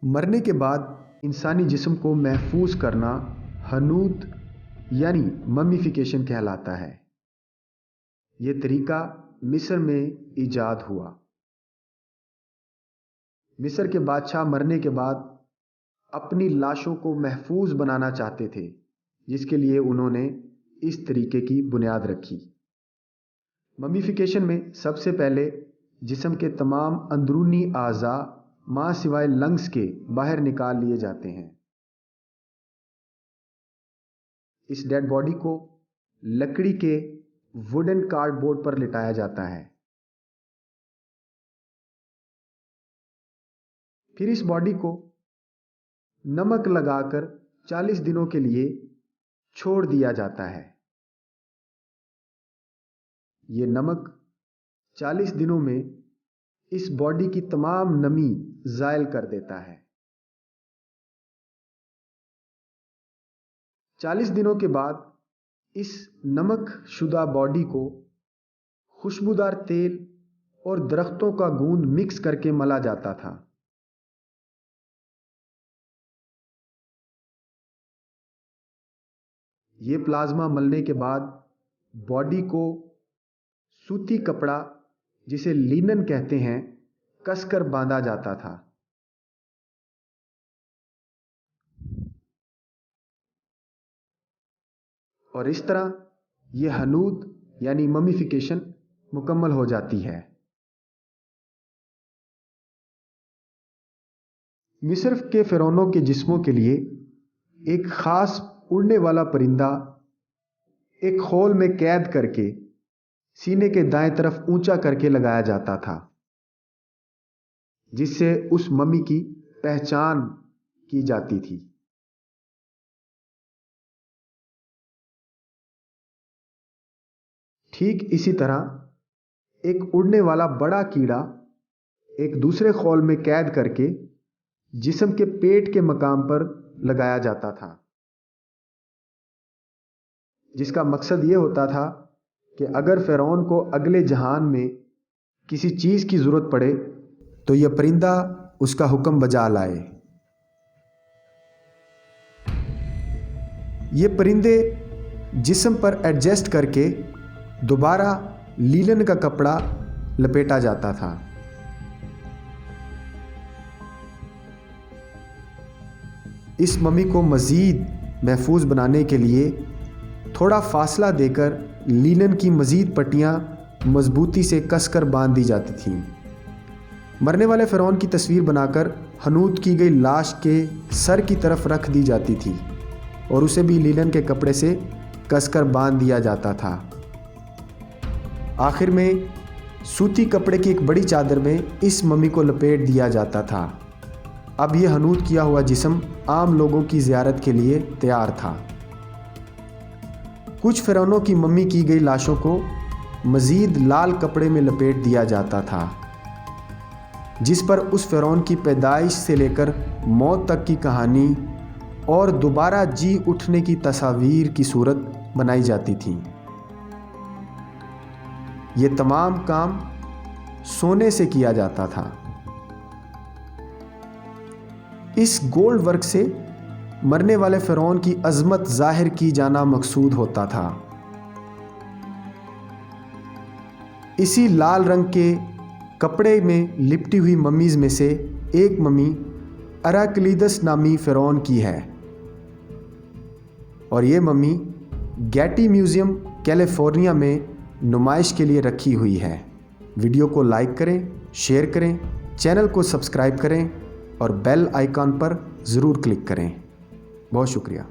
मरने के बाद इंसानी जिस्म को महफूज करना हनूत यानी ममीफिकेशन कहलाता है। यह तरीका मिस्र में ईजाद हुआ। मिस्र के बादशाह मरने के बाद अपनी लाशों को महफूज बनाना चाहते थे, जिसके लिए उन्होंने इस तरीके की बुनियाद रखी। ममीफिकेशन में सबसे पहले जिस्म के तमाम अंदरूनी आज़ा मां सिवाय लंग्स के बाहर निकाल लिए जाते हैं। इस डेड बॉडी को लकड़ी के वुडन कार्डबोर्ड पर लिटाया जाता है। फिर इस बॉडी को नमक लगाकर 40 दिनों के लिए छोड़ दिया जाता है। यह नमक 40 दिनों में इस बॉडी की तमाम नमी ज़ायल कर देता है। 40 दिनों के बाद इस नमक शुदा बॉडी को खुशबूदार तेल और दरख्तों का गूंद मिक्स करके मला जाता था। यह प्लाज्मा मलने के बाद बॉडी को सूती कपड़ा, जिसे लिनन कहते हैं, कसकर बांधा जाता था। और इस तरह यह हनूत यानी ममीफिकेशन मुकम्मल हो जाती है। मिस्र के फिरौनों के जिस्मों के लिए एक खास उड़ने वाला परिंदा एक खोल में कैद करके सीने के दाएं तरफ ऊंचा करके लगाया जाता था, जिससे उस मम्मी की पहचान की जाती थी। ठीक इसी तरह एक उड़ने वाला बड़ा कीड़ा एक दूसरे खोल में कैद करके जिस्म के पेट के मकाम पर लगाया जाता था, जिसका मकसद यह होता था कि अगर फिरौन को अगले जहान में किसी चीज की जरूरत पड़े तो यह परिंदा उसका हुक्म बजा लाए। ये परिंदे जिस्म पर एडजस्ट करके दोबारा लीलन का कपड़ा लपेटा जाता था। इस मम्मी को मज़ीद महफूज बनाने के लिए थोड़ा फासला देकर लीलन की मज़ीद पट्टियाँ मजबूती से कसकर बांध दी जाती थीं। मरने वाले फ़िरौन की तस्वीर बनाकर हनूत की गई लाश के सर की तरफ रख दी जाती थी और उसे भी लीलन के कपड़े से कसकर बांध दिया जाता था। आखिर में सूती कपड़े की एक बड़ी चादर में इस मम्मी को लपेट दिया जाता था। अब यह हनूत किया हुआ जिस्म आम लोगों की ज़ियारत के लिए तैयार था। कुछ फिरौनों की मम्मी की गई लाशों को मज़ीद लाल कपड़े में लपेट दिया जाता था, जिस पर उस फिरौन की पैदाइश से लेकर मौत तक की कहानी और दोबारा जी उठने की तस्वीर की सूरत बनाई जाती थी। ये तमाम काम सोने से किया जाता था। इस गोल्ड वर्क से मरने वाले फिरौन की अजमत जाहिर की जाना मकसूद होता था। इसी लाल रंग के कपड़े में लिपटी हुई मम्मीज़ में से एक मम्मी अराक्लीदस नामी फिरौन की है और ये मम्मी गेटी म्यूज़ियम कैलिफोर्निया में नुमाइश के लिए रखी हुई है। वीडियो को लाइक करें, शेयर करें, चैनल को सब्सक्राइब करें और बेल आइकॉन पर ज़रूर क्लिक करें। बहुत शुक्रिया।